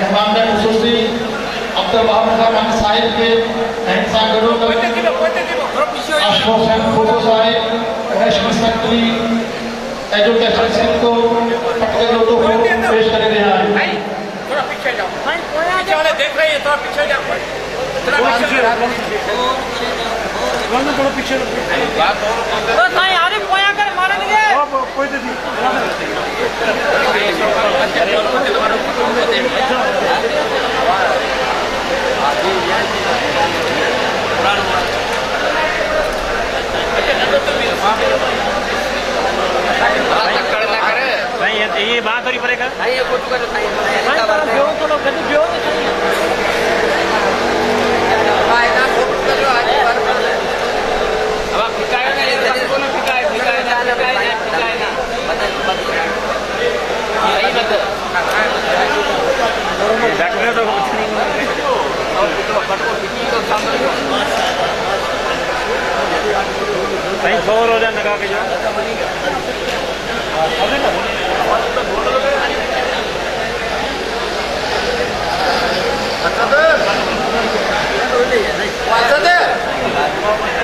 मेहमान खुसूसी अब्दुल वहाब साहिब के अहिंसागरों आशफाक फोटो Sahib national secretary education Singh को पटके लोगों को पेश कर रहे हैं। थोड़ा पीछे जाओ, पीछे वाले देख रहे हैं, थोड़ा पीछे जाओ, थोड़ा पीछे तो साईं आरे पोया कर मारे नहीं कोई दे दी ये बात थोड़ी पड़ेगा ये कुछ कर जो तो लोग गद जो फायदा फोटो जो आज अब आप फिकाए ना ये सबको ना फिकाए ना यही मत डॉक्टर तो कुछ नहीं और तो पटको फिकी तो सामने सही 100 रोजा लगा के जो